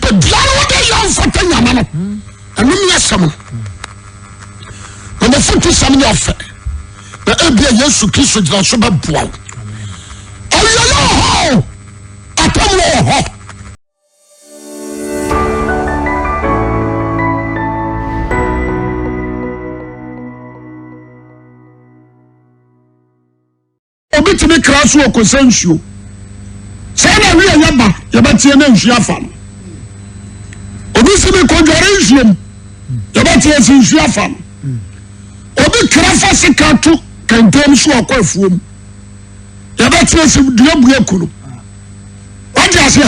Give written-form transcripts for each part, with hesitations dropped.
nipa diaro de yan fata nyama no anu mi asam na futu sam ne ofe na ebia Yesu Kristo jira so ba boa ayo ho atam ho obitimi kraso o konsensuo say na wi yaba yabatie na nsu afa no obisimi ko dware nsuom yabatie si nsu afa no obi krafa sikatu kantem so akwafuom yabatie si duabu akunu wadi ase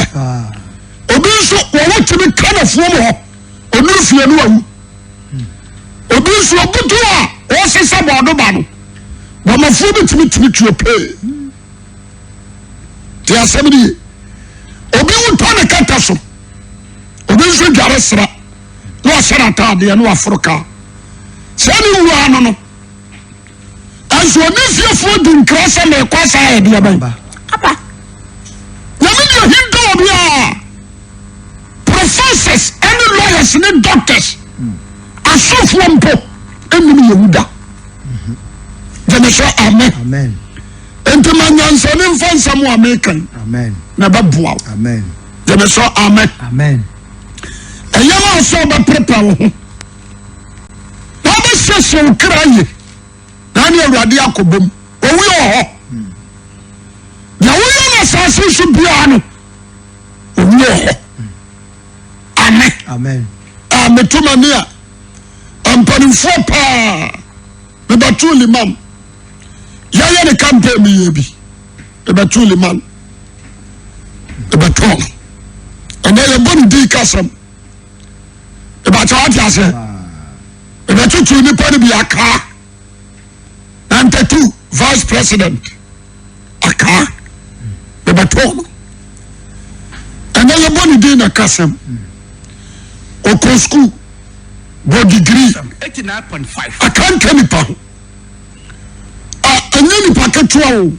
obi nso wo timi kanafuom ho onu fie no awu obi nso obutu a wo sesa bodo ba no mama fu bi timi tuo pe ti asemi obi wonto ne kata so obi nso dware sra no sra ta de no afroka sani wu ano no aso ni fiefo di nkrasa me kwasa e de ba apa ya me hindo obi a professors and lawyers and doctors asofo mpo enu yehuda amen. Amen. Enti manyansa ne mfansa mu American. Amen. Na babua. Amen. Jemeso amen. Amen. Eyama so ba prepare wo ho. Na ba sese ukraye. Na ne awurade akobom. Owi ho. Ya wo na sase so bia no. Owi ho. Amen. Amen. Ametuma ne a. Ampanifo pa. Me batuli mam. Yaya ne campaign mi yebi ebatuli man ebaton ene ye boni di kasam ebatawati ase ebatutu ni pani bi aka 92 vice president aka ebaton ene ye boni di na kasam oko school bo degree 89.5 akanka ni pa any packet to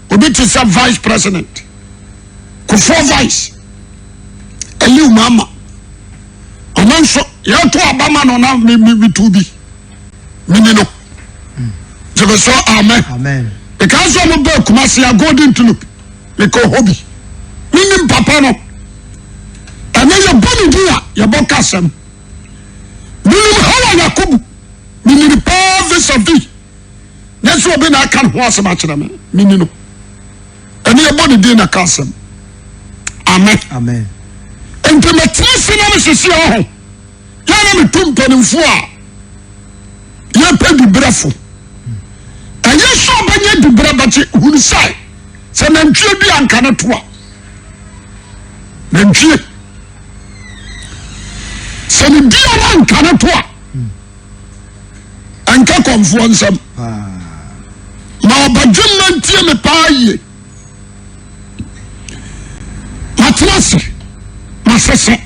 obi to serve vice president ko for vice eli mama amanso ya to abama no na mi to bi minino je so amen amen because I'm a book must ya golden tulip me ko hobby minim papa no ana ya boni dia ya bokasem minim hawa yakob minim pa vis-a-vis Nesu obi na kan ho asema kire me minino ene eboni din na kasem amen amen ente metresi na mesisi ho ya na metumpanimfo a ya pedi brefo anye so banya di brebachi hunu sai se na ntwe bi anka na to a na ntwe se ni bi anka na to a anka konfo nsam ma obadwuma ntie me paaye matrase masese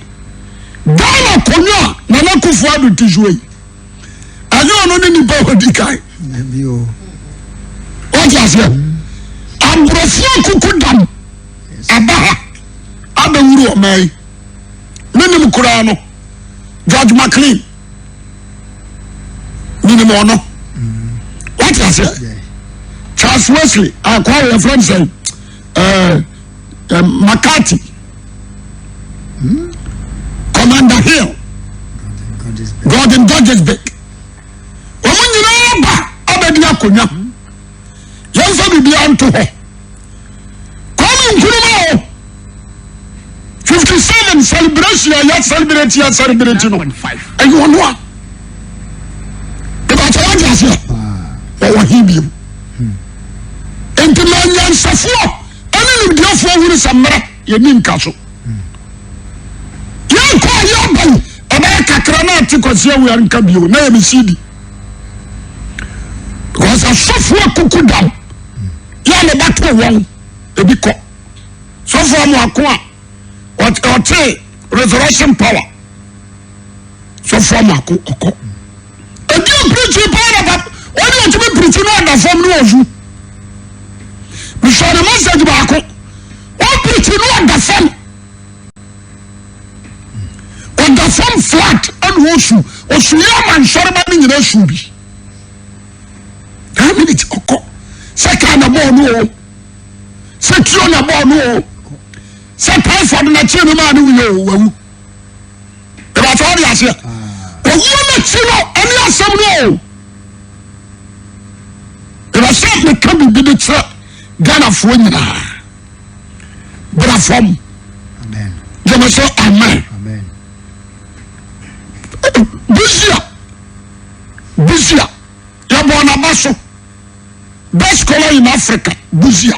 dala konyo na nakufu adu tijwe ayo no ni nipa hodikai bio ojasia ambrofo kukudam abaha abawuru omai nini mkura no George McLean nini mono what is it Charles Wesley, I call your friend say, McCarthy, Commander Hill, Gordon Dodgesbeck. Woman, you know, Abadia Kunya, young family beyond to her. Come in, 57 celebration, yet celebrating, yet celebrating. And you want what? About a lot of years, or him. Enti manyan safo ani ndiafo wuri samra ye ni nkaso ye ko ye ban aba kakra na atikosia wi anka bio na ye misidi because safo kukudam ya le bato won ebi ko safo amu ako a ote resurrection power safo amu ako oko ebi preach power ba oni o tumi preach no da form no ozu message baako o preach no understand the farm flat and Woshu, or Suyam and Sharman in the Shubi. How many oko? Second about no. Second about no. Second for the natural man who know. About all the answer. Oh, you let you know, and you some no. If I said me come be the trap, Ghana for winner. But I from. Amen. You must say amen. Amen. Busia. You're born a muscle. Best scholar in Africa, Busia.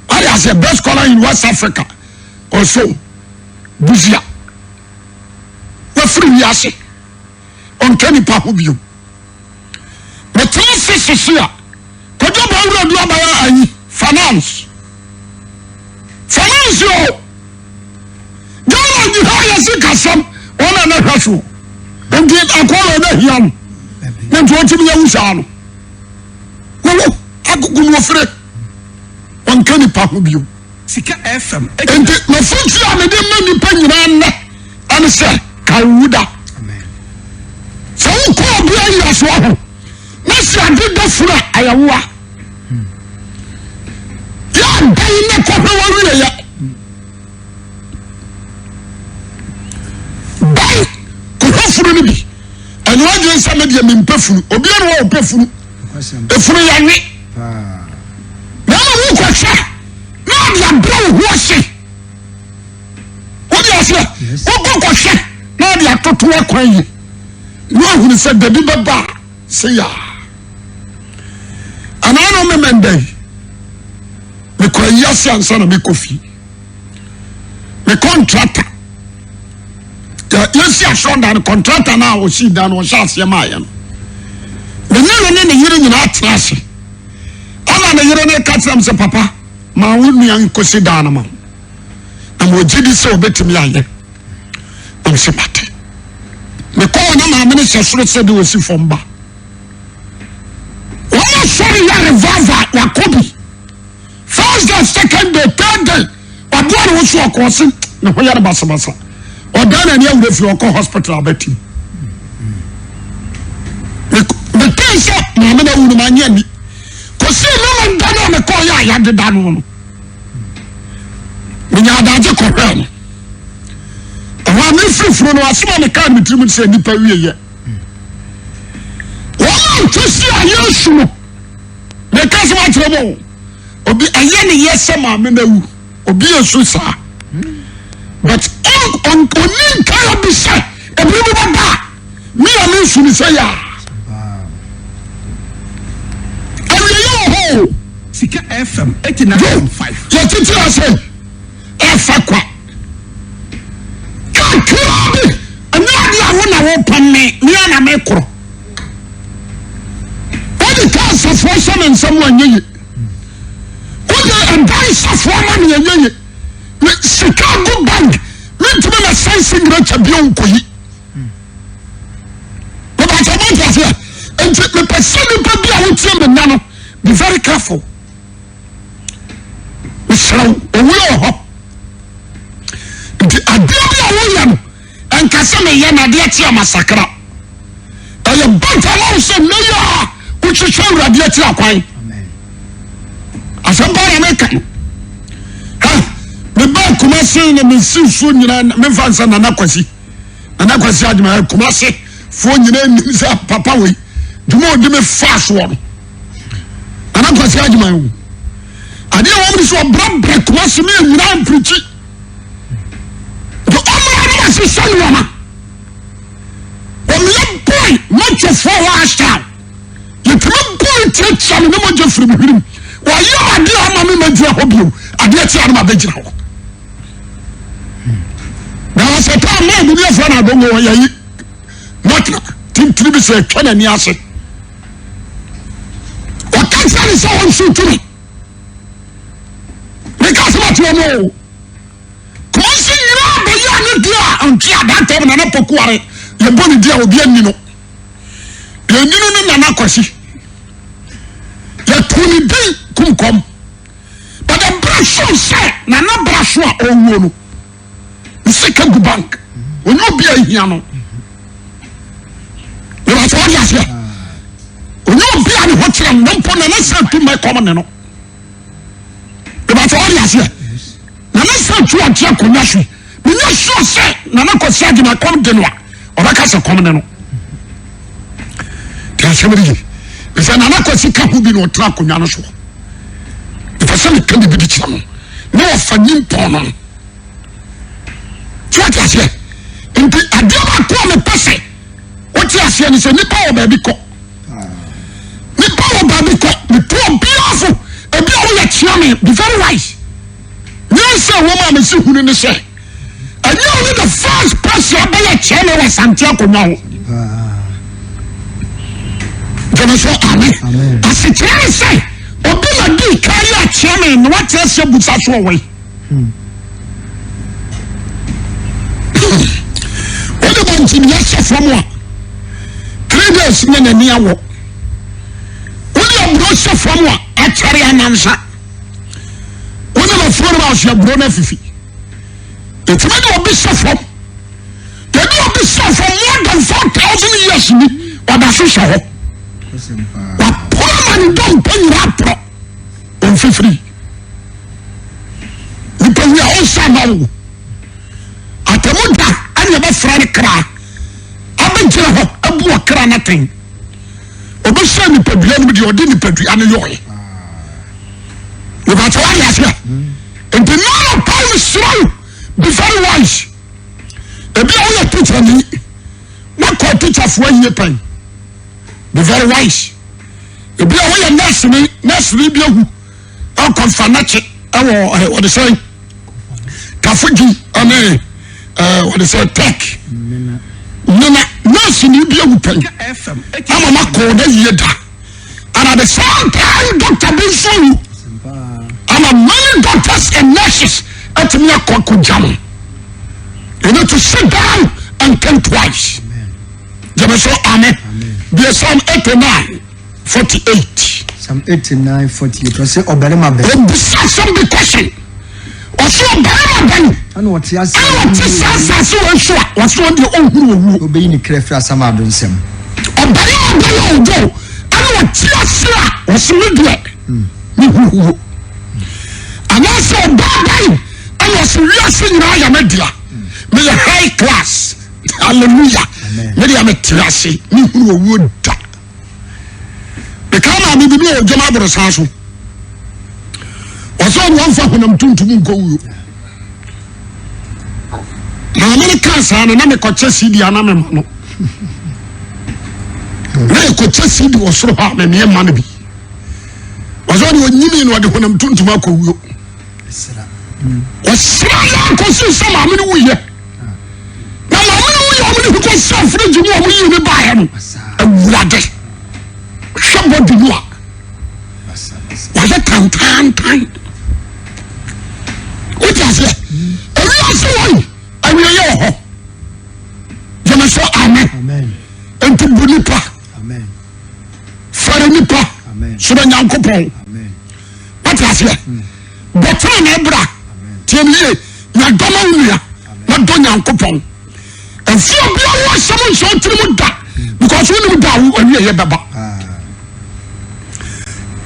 I say best scholar in West Africa, also Busia. We're free, Yasi. On Kenny Pahubio. But 3 sisters here. Could you buy finance? Finance, yo. Don't you have a sick as some on another hustle. Don't get a call on the young. Don't want to be a Usano. No, I could go free. On Kenny Pahubio. Sika FM. And my friends are the many penny and say, Kawuda. Amen. So who call me as well? Nasi adi dafura Awuah. Ya bayi na kwa wawire ya. Bayi kuhafuru ni bi. Anu aje nsa me de mempafuru. Obiara wo opafuru. Efuru ya ni. Na wo kwahwa. Na dia bro ho ase. Odi ase. Wo kwahwa. Na dia toto akwan yi. No ahunu se dabi beba. Say ya. And I know me Monday. Me kwa yasi ansana me kofi. Me contractor. Yasi ashonda the contractor na o si dan o sha se ma ya no. Me ne yire nyina atrase. Ala ne yire ne katsam se papa. Ma wonu yan kosi dan ma. Na mo gidi se obetimi aye. Am se mate. Me ko na ma me ne sesoro se de o si fomba. Sorry, ya revival, ya kobi. First day, second day, third day. But one was your cousin. No, we are basa. Or done and you with your hospital, I bet you. The case up, Mamma Udamani. Because no one done on the call, I had the done. When you are down to Koran. And when you free from us, one can be treated say Nipa yet. One to see a year. The customer trouble. Obi ayeni yese ma me na wu. Obi esu sa. But on kind be say e bi mo ba. Me am su ni say ya. Ayo ho. Sika FM 89.5. Ya titi ase. Efa kwa. Kakra. Ana dia wo na wo pan me. Me na me kro. The cancer for some and someone ye. And die for money ye. Chicago Bank. Meant to be a sensing rich of young koi. But I want to say, and the person who can be out here, the nano, be very careful. So, we will. The Obiara William and Kasame Yana Diatia Massacre. I am bunch of also no. Which is show radiate akwai. Amen. Asamba ya meka. Me ba Kumasi na me sifu nyina me fansa na Akwasi. Na Akwasi adima Kumasi fo nyina nimsa papa we. Duma odi me fast one. Na Akwasi adima yo. Ade wo me so bra Kumasi me nyina preach. The omra na se sanwa. O me boy much of for last time. You can't point it some no more just from him. Why you are dear mammy major hobby? I get you my bedroom. Now I said, I'm not with your friend. I don't know why you not Tim Tribus a can and yes. What can say so on shoot to me? Because what you know. Crossing you the young dear and tear that time and up a quarry. Your body dear will be a minute. You didn't know Akwasi. You told me come. But the brush say, Nana brush or woman. sika gu bank when you be a hiano you are all yes here when you be an hotel no pon na say to my common no you are all yes here na say to a check on yashi me no sure say na na ko say na come de no o ba ka say common no ka say me di say na ko sika hu bi no tra konwa no so if say me kan bi di kira no no afanyim pon no what is here nti adioma ko me pese what is here ni se nipa o ba bi ko nipa o ba bi ko me to biafo e bi o ya chia me be very wise yes say woman me si hunu ni say and you only the first person ba ya chia me wa santia ko nwa ho jana so amen asichire say obi la di carry a chia me no what is your busa so we what about in yes from one 3 days na na niawo what you bro so from one actually anansa what you from house you bro na fifi it's when you be so from they do be so for more than 4,000 years ni or da so show wa poor man don pay rap on free we pay all sama atamuda anya ba frani kra abejira ho abu okra naten obesha ni padua ni de odi ni padua ne yoye we got all yes and the no time is slow be very wise e bi all teacher ni na ko teacher fo yie pen be very wise e bi all nurse ni bi ahu o konfanache awo what they say kafuji ane what they say tech nana nurse ni bi awu pen ama ma ko da yeda and at the same time doctor be so ama many doctors and nurses at me ko jam you need to sit down and think twice amen so amen be Psalm 89:48 Psalm 89:48 say oberema be some big question also oberema ben and what you say what's on the own obey ni krefra sama adonsem oberema ben ojo and what you say what's media and also oberema and what's reason na ya media me high class hallelujah media me tiase ni huru owo da bekama me bi o jama bro sanso oso won fa honam tuntum nko wuyo na me kansa na me ko chesi ana me no na ko chesi di osoro ha me me ma no bi oso ni onyimi no de honam tuntum akowuyo osira ya ko si sama me no wuye na ma me wuye o me ko sa fridge mu o me yi ne ba ya no awurade somebody know was a tan what is it I will hear you say amen and to belipa amen faranipa amen so na nyankopon amen what is it but na ebra tiemie na doma wuya na do nyankopon and fear be all someone so trimu da because when you da we hear baba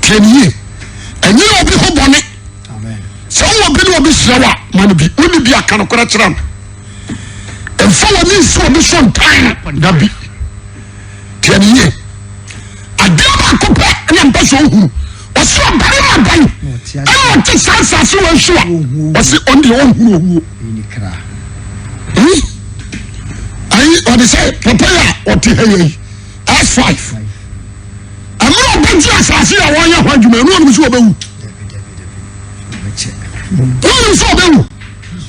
tiemie and you obi ho bone amen so obi no obi srewa man bi oni bi aka no kora kiram and follow me so be so time da bi tiemie adaba ko pa na mpa so hu o so bari ma ban e o ti sansa so wo so o si on the on hu ni kra what they say prepare or to hey S5 I'm not going to assassin I want you what you may know so be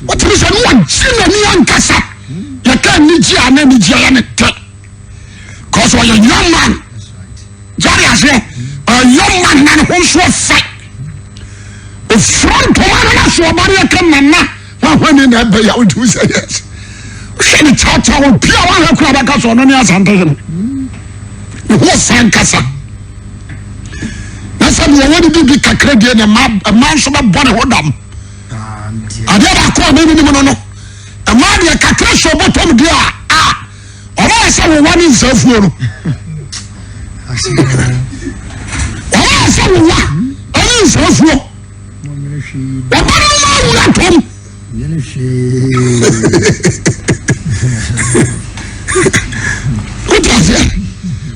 what is a one chimney and cassa you can't need you and any giant cause when a young man Jerry I say a young man and who's so fat the front one so Maria come na when in that bay I would say yes the church will be one who could have on any asante who sang kasa na sabi won di bi kakra die na man so ba bone hodam ade ba ko me ni mo no a man fuo no oh say wo wa ani so fuo wa ba no ma wo atom yene she kutase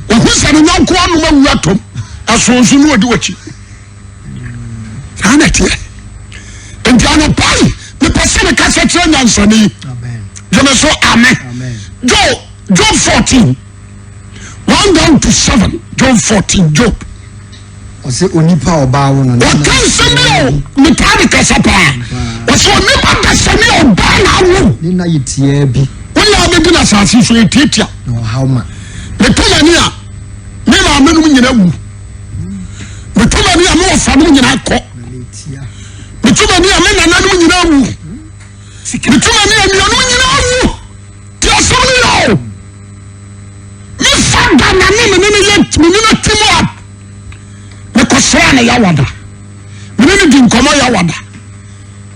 wa husa no nyanko anu ma wo atom asonso no odi wachi ana tie enti ana pai me person ka se tre nyansani amen jeme so amen Job 14 1 down to 7 Job 14 Job o se onipa oba wo no o kan se mi o me tare ka sapa o so onipa ka se mi oba na wo ni na yitie bi wona be dina asase so etitia no how ma me to mani a me ma menum nyina wu me to mani a me ofa no nyina ko me to mani a me nananum nyina wu me to mani a me anum nyina wu ti asori yo me fada na me yet me na timo up me ko sra na ya wada me ni di nkomo ya wada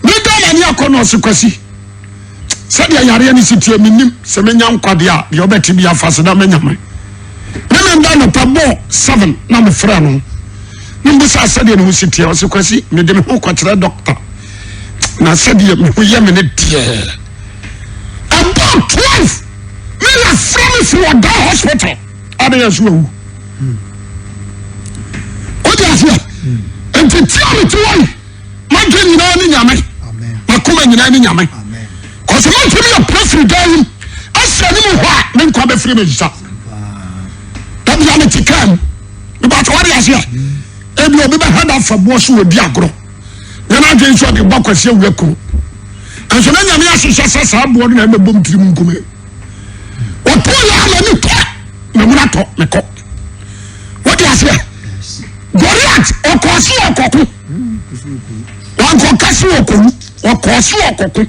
me da mani akono osekwasi se dia yare ni sitie minim se menya nkwade a de obeti bia fase da menya me nda no pabo 7 na me fra no nimbu sa se dia no sitie osekwasi me de me ho kwakere doctor na se dia me ho ye me ne die about 12 me na from for the hospital ade yesu wu o dia se enti tiare tuwai ma de nyina ni nyame amen makoma nyina ni nyame amen cause man to me a prefer day asa ni mo ha me nkwa be free me jisa that be am tikam about what is here e bi obi be hand up for boss we di agro na na dwen so de bakwase wuraku anso na nyame ahyehyɛ sasa abo na me bom tirim nkume o to ya ma ni to me muna to me ko what is here Goliath o ko si okoku wan ko kasi okoku o ko si okoku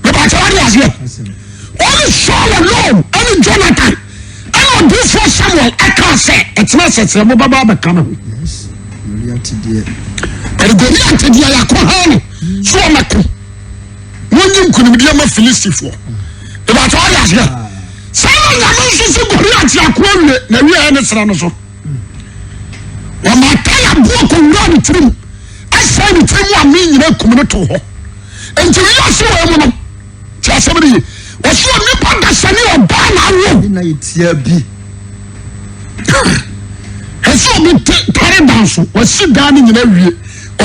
about what is here only Saul alone only Jonathan and this for Samuel I can't say it's not say mo baba be kama yes Goliath die but Goliath die ya ko hanu so mako wonyi nkunimdia ma Filistifo about what is here Samuel na so se Goliath ya ko nwe na wi ne sra no so wa mataya bo ko nwa trim asa ni trim wa mi nyina kumne to ho enti wi so wa mu no ti asabri o so ni panda sani o ba na wo ni na yitie bi eso bi tare danso o si dan ni nyina wie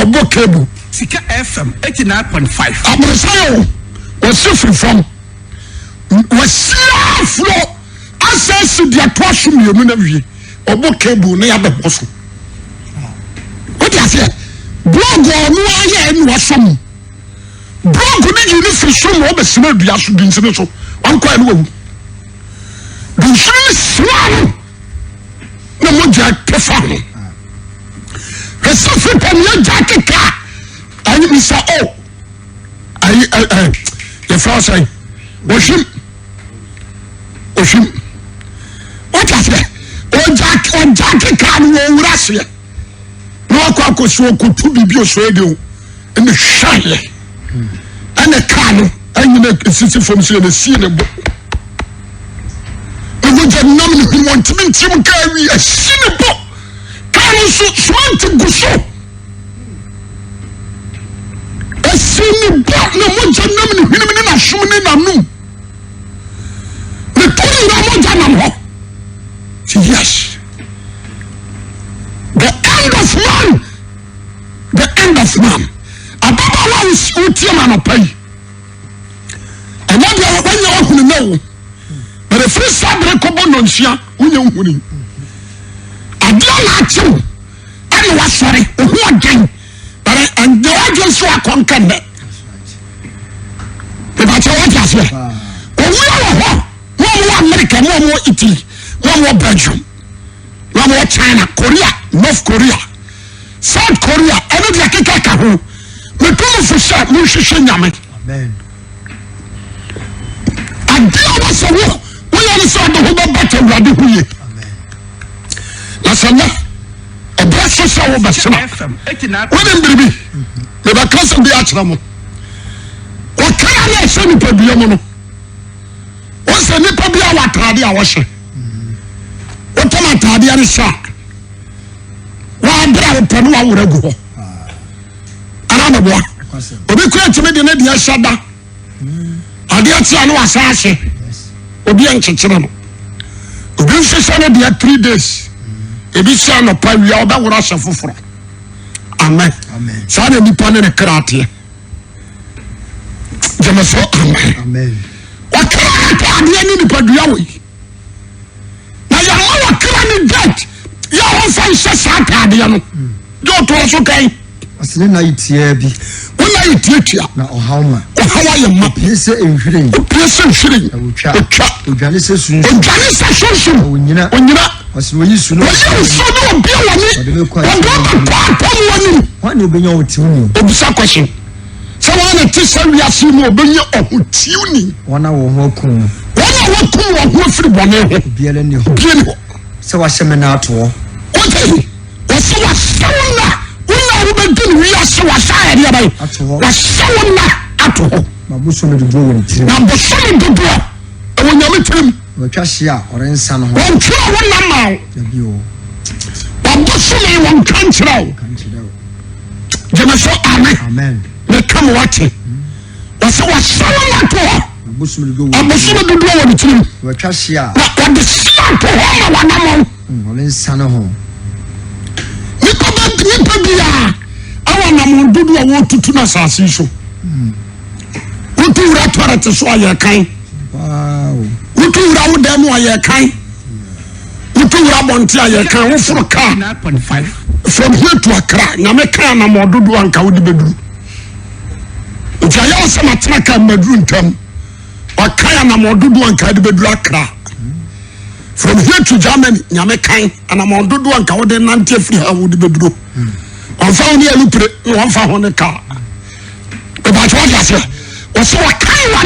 obo cable Sika FM 89.5 abrasayo o si free from o si aflo asa dia to aso mi mu na wie obo cable na ya be boso o ti ase blog o no aye ni wasom blog ni you ni free from o be sima dua so bi nsene so on kwa ni wu du free swallow na mo ja tefa no esa fitam ya jakeka ani bisa o ai the first say oshim what is it o jakeka no wura se no akwa so okutu bibio so ede o ene hwaye ene ka no anyina sisi fom so na sie ne bo ego je nam ni want me ntim ka wi asi ne bo ka no so swant guso asi ne bo na mo je nam ni hwene me na hwom ne nanum ne to na mo je nam ho yes the end of man ababa wa utie ma no pai ena dia wanya ohunu no but the free sabre ko bono nsia unya nhuni adia na achew ani wa sore ohu adan but and the wajen so akonka ne the bacha wa jase owu wa ho America mo Italy mo Belgium mo China Korea North Korea South Korea ene dia keka ho me tumo fo sha mo hwehwe nyame amen adia wa so wo ya so do ho ba ta wade huye amen na sana obra so sa wo ba sema FM 89 woni mbiribi me ba kasa bi a kira mo o kara na se ni pabia mo no o se ni pabia wa trade a wo hye Wama tadia ni sha. Wa bra panu wa wuragu ho. Ana bo. Obi kura timi de na dia shada. Ade ati anu asase. Obi enkyekere no. Obi hwehwe na dia 3 days. Ebi sha no pa wi oba wura hye foforo. Amen. Amen. Sa na nipa ne krate. Jamaso amen. Amen. Wakati ade ni nipa dua wo. Na ya ma wakra ni get. Ya won fa hye sata ade no. Jo to so kai. Asile na itie bi. Wona itie na ohawma. Ohawa ye ma. Pese enhwire. Pese enhwire. Otwa. Odwane se sun. Odwane se sun. Onyina. Ose wo yisu no. Yisu no bia wani. Odo pa wani. Wani obenya otiuni. Obisa question. So wana tisa wiase mu obenya ohutiuni. Wana wo ho kun. Wana wo kun wo ho firi bone ho. Biele ni ho. Biele ho. Se wa hyeme na ato. Okay. Wo wa sawna. Wona wo bedin wiase wa sha ere bai. Wa sawna ato. Mabuso me dubo won tiri. Na boso me dubo. E wo nyame tirim. Wo twa hia orensa no ho. Won twa wona ma. Dabi o. Mabuso me won kanchirawo. Jemaso amen. Amen. Me come watching. Wasa wasawna to. Mabuso me dubo. Mabuso me dubo won tirim. Wo twa hia. Na de sia to ho na wanamo. Orensa no ho. Nipa bia awa na mo dudu a wo tutu na sase so. Wutu wura toilet so aye kan. Wow. Wutu wura wo dem aye kan. Wutu wura bonti aye kan wo furu ka 9.5 from here to Accra na me kan na mo dudu anka wo di beduru. Nti aye wo se matena ka maduru ntam. Wa kan na mo dudu anka di beduru Accra. From here to Germany, nyame kan ana mo dudu anka wo de nante free ha wo di beduru. On found the alupre, one found the car. About what I said, was so a kind of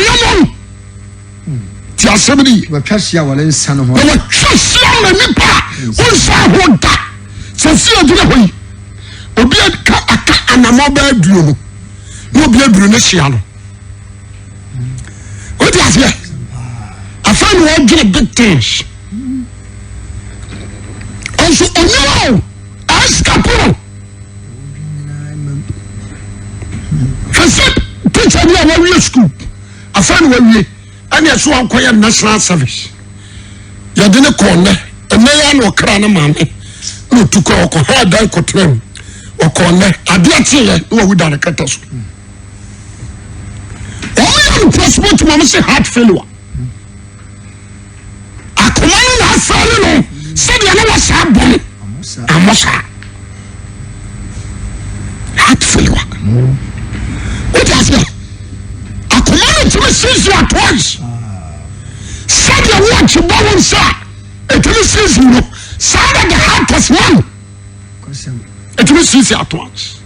the assembly. Wo twa hia wale nsa no ho. No trust you nipa. Who saw what that? So see you the Obi aka anamo ba duo no. Obi aduru ne hia no. What I say? I find one get big things. Also, oh no, ask Capone. Teacher me a we school. A friend we and yes one quiet national service. Ya didn't corner and me no cran man. No to call hard die cotrem or corner. I did say no we done a catas. Only possible to mama say heart failure. I command that failure. Said you know what's happening. I must heart failure. What is it? A community sees you at once. Said you watch your bone, sir. It will seize you. Sound of the heart was one. It will seize you at once.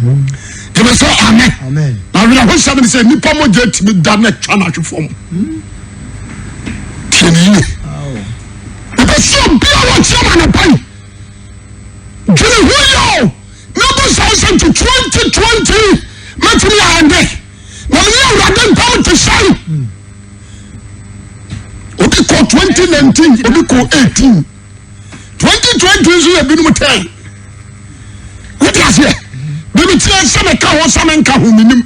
You will say amen. Amen. Now, when I heard somebody say, Nipomo get me done at China to form. Tieni. Because so be a watch your man a pay. Get a wheel. Numbers 2020. Matthew and day. Now we are going to say. Obi ko 2019, obi ko 18. 2020 is a bit more time. What is it? Baby, tell SethEkow or SethEkow who minim.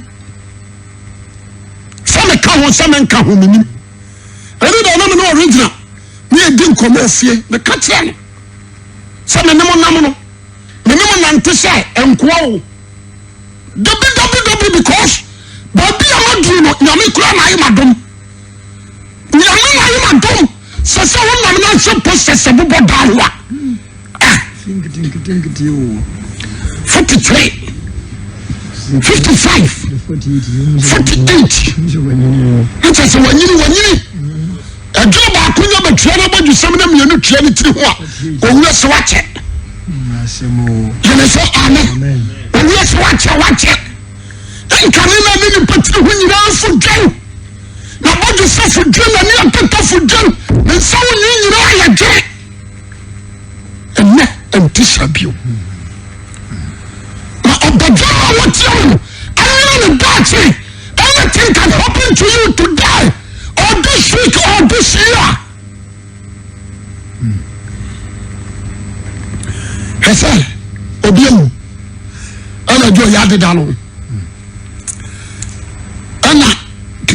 SethEkow or SethEkow who minim. I don't know original. We didn't come off here. The catcher. Some of them minimum anti-say and quo. Because Bobby Amadino, Yamikura, I am a dom. Yamina, I am a dom. So, I'm not supposed to say, Bodawa. Think it you. 43, 55, 48. It is when you. A job I couldn't have a trainer, but you summon them, you know, training to what? Or let's watch it. You may say, Amen. Or let's watch it. And can you not even put when you are for John? Now, what you say for John and you are put for John, and so you know, I get and disabuse. Now, of the John, what you I know the doctrine. Anything can happen to you today, or this week, or this year. kasa obiemu ana jo ya deda no ana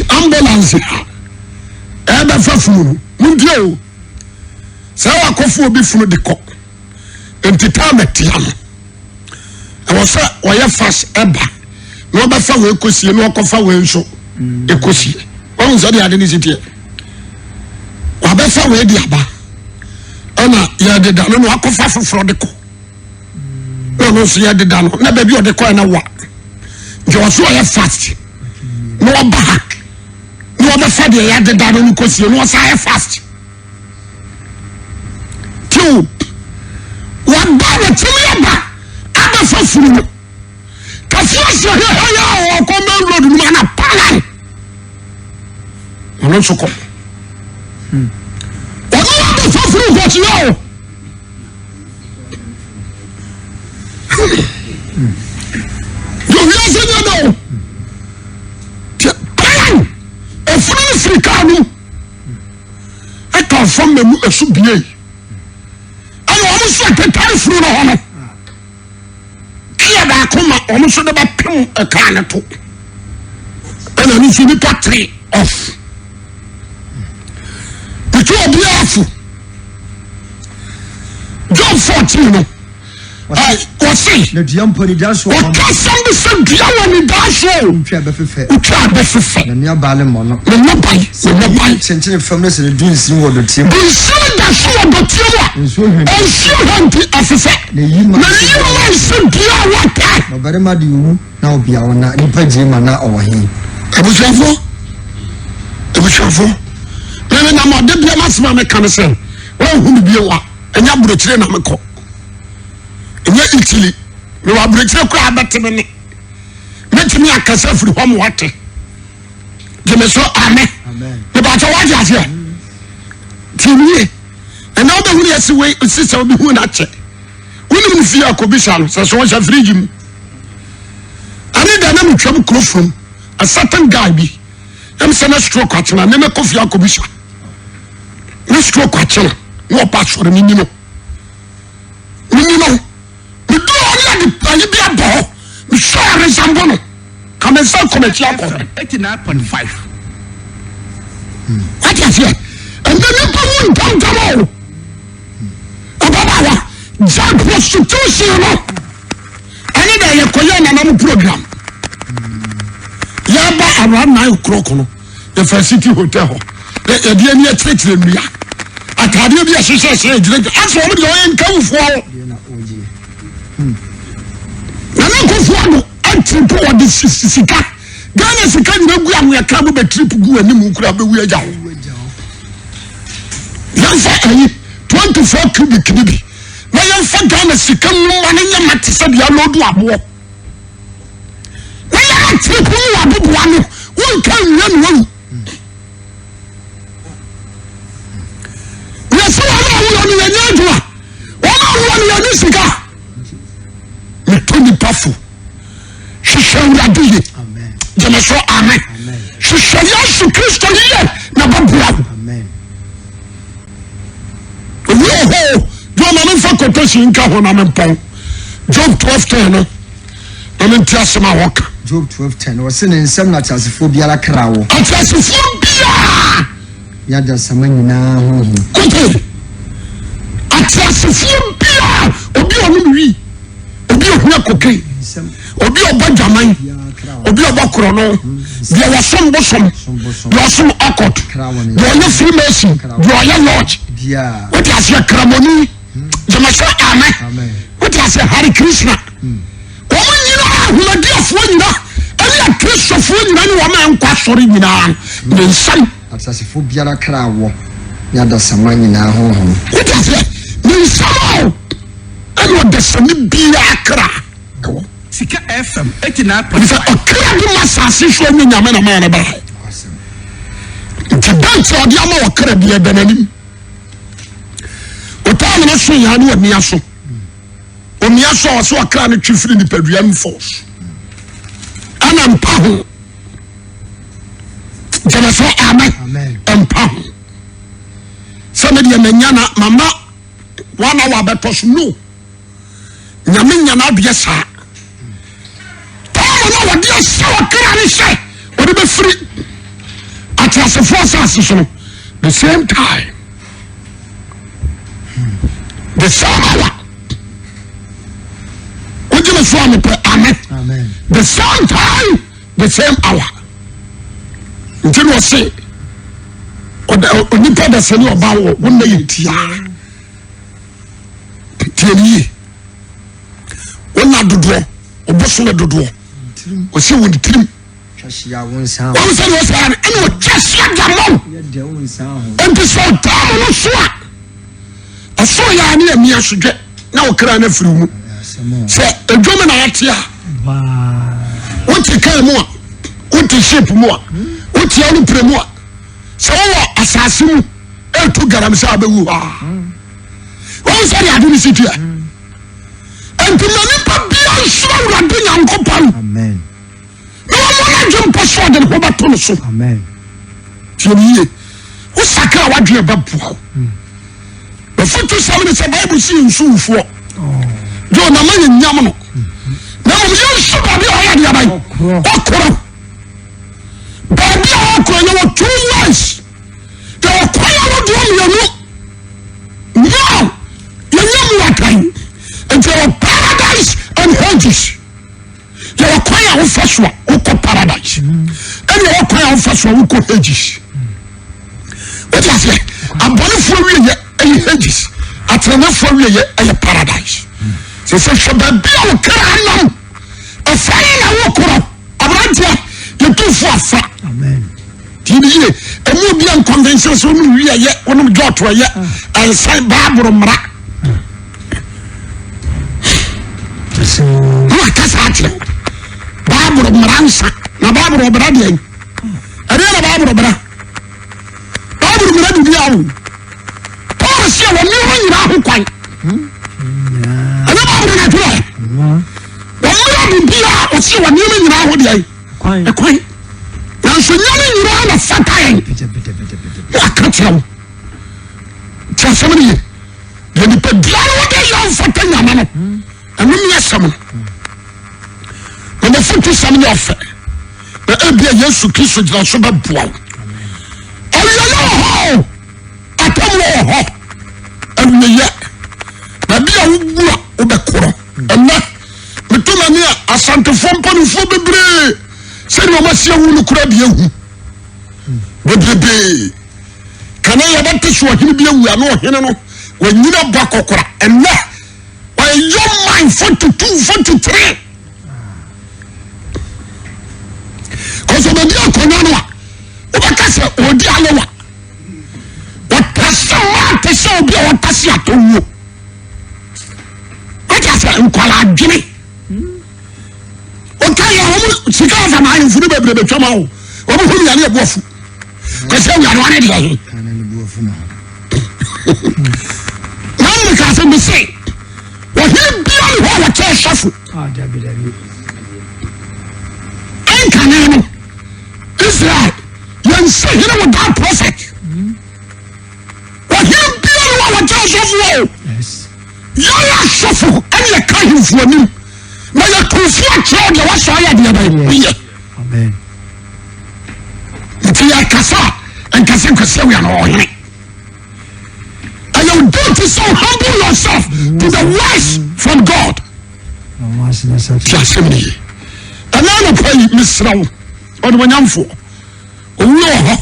ambulance ebe fafunu mundio se wa kofu obi funu de ko entita metia no e wo se oye fast eba no ba fa we kosie no kofa we nso ekosie won so de ade ni sitie wa ba fa we di aba ana ya de da no akofa foforo de ko no so ya de da no na ba bi o de ko na wa jo so ya fast no ba no ba fa de ya de da no kosie no sa ya fast two one ba na timi ba aba foforo kasi so ya o ko me road no na pala ono so ko foforo ko ti yo yo ya se nya do plan e furu africanu e ka fam me mu esu bie ayo o so tetai furu no hono kia da kuma o so de ba pem e ka na to ana ni fini patri off to Obiara John 14 no o si na diampo ni daso o ka sambe se diawo ni daso ntwa be fefe na na bale mo no na bai chenchene family se dun sin wo do tim dun sin da so wo do tim ensu hanti afefe na yima se diawo ta na bare ma di wu na obia wona ni paje ma na ohin ebushafo nene na mo de bia masema me kan se wo hu ni bia wa enya burochire na me ko enya Italy me wa burochire ko abeteme ne metimi akasa firi ho mo wate je me so amen ne ba ta waje afia timi ena oba hu yesi we sisa obi hu na che woni mfi akobisha no so sha frigi mu ani da na mtwam krofom a certain guy bi em se na stroke atena ne me kofi akobisha na stroke atena no pastor ni no me do on the ayi bi abo me share resemble no come say come ti akọ 89.5 what is here and then you go down down obabawa job prostitution no ani da ye koye na na program ya ba around 9 o'clock no the first city hotel ho e dia ni atire nua atade bi ahyehyehye gire aso mo de o nkawfo na na kofo no antipo o de sika Ghana sika ni gu amu ya krabo be trip gu anim kura be wu agya yanfa ayi 24 cubic nibi na yanfa Ghana sika no ma na nya mate se dia lodu abo na ya trip wu abubu anu won kan nya no so wala ni nya dua wala ni sika me toni pafu shishawra diye amen jema so amen shishawra Yesu Kristo yiye na babua amen wo do ma me fa kotoshi nka ho na me pon Job 12:10 no na me ntiasema woka Job 12:10 was in nsem na chasefo biara krawo chasefo bia ya da samanyina ho kote chasefo bia obi onu wi obi ohua kokai obi oba jaman obi oba krono dia wasom bosom dia wasom akot dia no freemason dia lodge dia what is your kramoni jamasha amen what is your Hare Krishna omo nyina huna dia fo nyina ali Kristo fo nyina ni wo ma nkwa sori nyina ne nsam atsasefo biara krawo ya da samanyina ho what is it ne nsam ano da sami biara kra Sika FM 89.5 okra di masasi so nya nyame na ma na ba ntidanti odi ama okra bi ebenanim otawo no so ya no amia so omia so okra no twifiri ni padua no force ana mpa ho jana so amen mpa ho so me de manya na mama wana wa betos no nyame nyana de sa Paul no wode sa wakra ne hye wode be free atiase forces so the same time the same hour ojina so am pe amen the same time the same hour until we say onipa da sani oba wo wonna yetia tieni wonna dodo oboso na dodo o se won tirim twashia wonsa won se no sa ene o twashia gamon de wonsa ho enti so tamu no so a so ya ne ami asodwe na o kra na firi mu se edwom na yatia won ti kan mu a won ti shape mu a won ti anu pre mu a so wo asase mu e to garam sa abewu ha won se ya adu ni situa enti mani pa bia so awrade nyankopon amen no mo na jump so de ko bato no so amen tiye wo sakra wadwe babua the foot somebody say Bible see nsuufo jo na man nyam no na mo ye so ba bia ya dia bai okoro ba bia okoro ye wo 2 years de okoro no do no no ye nyam watai into paradise and hedges ye okoro wo faswa wo paradise and ye okoro wo faswa wo hedges what you say abonifo wiye ay hedges atrenafo wiye ay paradise se shoba bia wo kra anam afai na wo koro abrantia ye tufu afa amen tiye emu bia convention so no wiye wonum joto ye ay sai baburo mra no kasa atre baburo mransa na baburo bra de ari na baburo bra du bia wo Paul se wo mi ho nyira ho kwan ana baburo na tro wo mi bia o se wo mi nyira ho de ai kwan na so nyame nyira na fatai wa katram tsasamni ye ni pe bia wo de yo fatai nyama no anu mi asam na futu samni ofe na ebia Yesu Kristo jira so ba bua Oyo atamu ho aniye na bia wugura obekoro ena mituma ni asante fompo ni fo bebre se ni o masia wu no kura bia hu bebrebe kana ya batte so hini bia wu ano hini no wanyina bwa kokora ena wa yo mind 42 43 koso be bia konya no obakase odi alewa watasa tese obi a watasi atowo watasa nkwala adwene okaya homu sika za na ayi funu bebre betwama ho obu hu ya ne ebofu kwese ya no ane de ayi ana ne buofu na nani ka se mi se wa hi bia ho wa cha shafu dabi enka ne no Israel yanse hina with that prophet wa hi bia wa cha shafu yes ya shafu ani ya kan fu anim na ya kufu atro de wa so ya de bai amen nti ya kasa enkase kwase we na ohene and you don't so humble yourself to the voice from God just me and now pray misrawo o de wanyamfo owu ho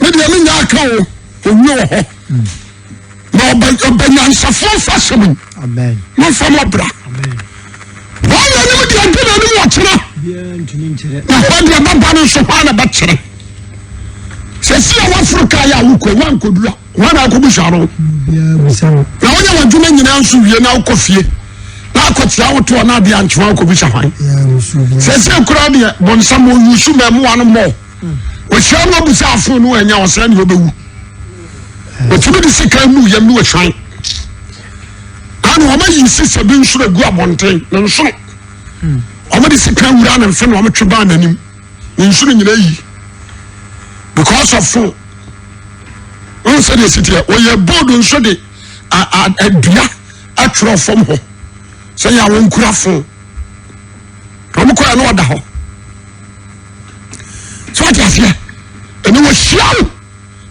me de me nya ka o owu ho na obanyansafo fashion amen no from bra amen wala ne me de aduna ne mo kira bia ntumi nkyere na ho de baba no so ha na ba kire sesi a wafruka ya wuko wankodua wana akobusaro bia busaro na wonya wadwuma nyina nso wie na ukofie na akotia woto na bia nchwa akobusha hwan ya usu sesi kura de bonsam oyusu memu anu mo o hia no busa afo no anya osra ne obewu o tumi de sika mu yam no hwan anu o ma yisi sabi nsuro gu abonten na nsuro o ma de sika wura na mfe no o ma tweba nanim nsuro nyina yi because of food on said the city we are bold on so de adua atwerɛ fam hɔ sɛ yɛ wɔn kura fo ɔmo kɔ no ɔda hɔ so ati aseɛ ɛni wɔ hyia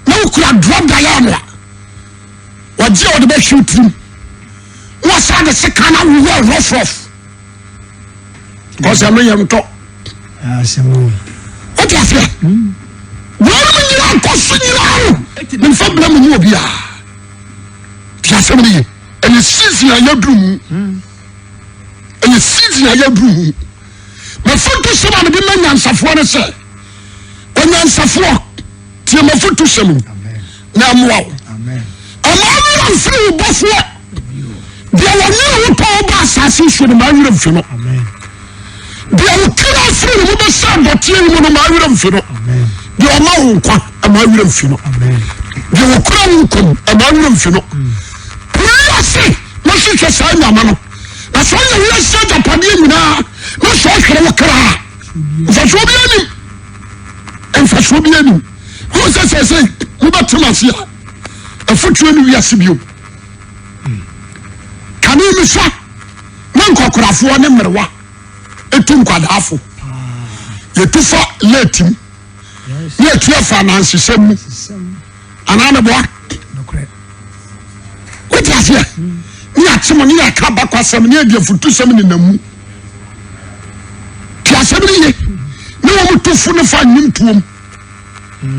na wokura drug diana wɔgye ɔde bɛhwɛ tirim wɔsa de sika na wowɔ rough because ɛno yɛ ntɔ ɔti aseɛ wɔn mu nyinaa nkɔ so nyinaa mfa bla mu mu obiara ti asɛm ne yɛ ɛyɛ season a yɛduru mu ɛyɛ season a yɛduru mu mafoto sɛm a mede ma nyansafoɔ no sɛ onyansafoɔ tie mafoto sɛm na amoa wo ɔma werɛ mfiri wo bɔfoɔ deɛ wɔne wo tɔ ba asase so no maawerɛ mfi no deɛ wo kra firi no mobɛsɛ dɔteɛ no mu no maawerɛ mfi no deɛ ɔma wo nkwa maawerɛ mfi no deɛ wo kra wo nkom maawerɛ mfi no se na hwehwɛ saa nyama no na sɛ ɔyɛ wiase agyapadeɛ nyinaa na sɛ ɔhwere wo kraa mfasoɔ bi anim ho sɛ wobɛtem ase a afotuo no wiase bio kane mi sa na nkɔkorafoɔ ne mmerewa ɛtu nkwadaafo yɛtu fa latim ne yɛtu afa anansesɛm mu anaa ne boa wote aseɛ ne yɛakyem ne yɛka bakwasɛm ne yɛde afotusɛm ne namu ti asɛm ne ye ne wɔ mu tofo ne fa nnwomtuom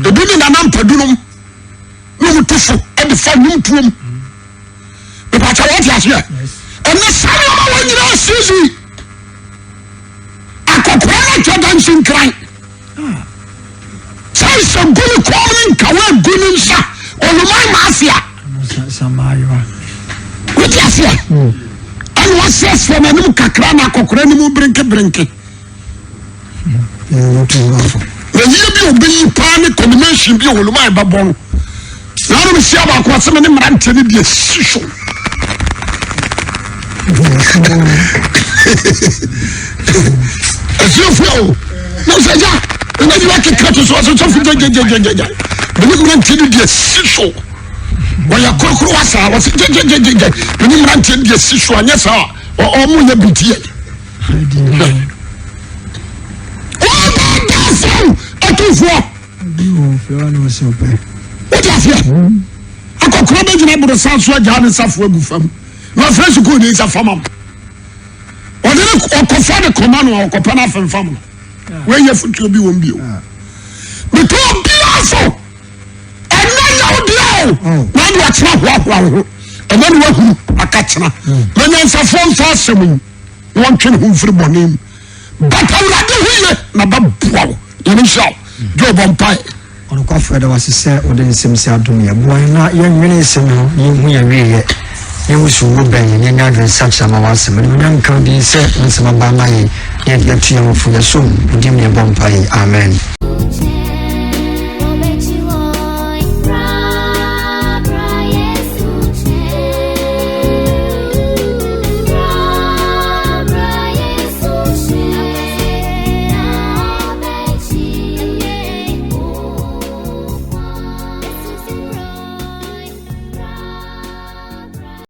ebi ne nanampadunum ne wɔ mu tofo de fa nnwomtuom bɛpɛkyɛ wote aseɛ ɛne saa nneɔma wɔ nyinaa sisi akɔkoa no atwa danse nkran sɛ sɛ gu ne kɔm ne nkawa agu ne nsa ɔnoman maafia wote aseɛ ɛne wɔsɛsɛ n'anim kakra na akɔkora ne mu berenke na yie bi obɛyi paa ne combination bi ɔwɔloma ɛbɛbɔ no na ano mehyia baako asɛm ne mmeranteɛ no de asi so asuafo o na sɛ gya ɛna yi wakeka to so ɔsɛ sɔfo gyagyagyagyagya mene mmeranteɛ no de asi so wɔyɛ korokoro wasa wɔsɛ gyagyagyagyagya mene mmeranteɛ no de asi so anyɛ saa ɔmo yɛ bitiɛ ɔbɛdafo ɔtofoɔ wote aseɛ akɔkora bɛgyina borosa so agyaa ne safoɔ agu fam na ɔfrɛ sukuu ne nsa fama m ɔde ne ɔkɔfa de kɔma no a ɔkɔpɛ no afemfam no wɔyɛ fotuo bi wɔm bio metɔ bia so ɛnɛ nyɛ wo deɛ o na de wakyena hoahoa wo ho ɛnɛ ne wahuru aka kyena na nyansafoɔ mfa asɛm yi na wɔntwe ne ho mfiri bɔne mu bata wurade ho ye na bɛboa wo yɛne hyɛ wo gye ɔbɔ mpae ɔnokwafo ɛda wase sɛ wode nsɛm sɛ adom yɛ boa na yɛnwene nsɛm no yɛhu yɛweyɛ yɛhu so wo bɛn yɛnya adwene sakyera ma wasɛm no nya nka bi sɛ nsɛm aba ma yɛ yɛde atu yɛmfo yɛsom wodim ne yɛbɔ mpae amen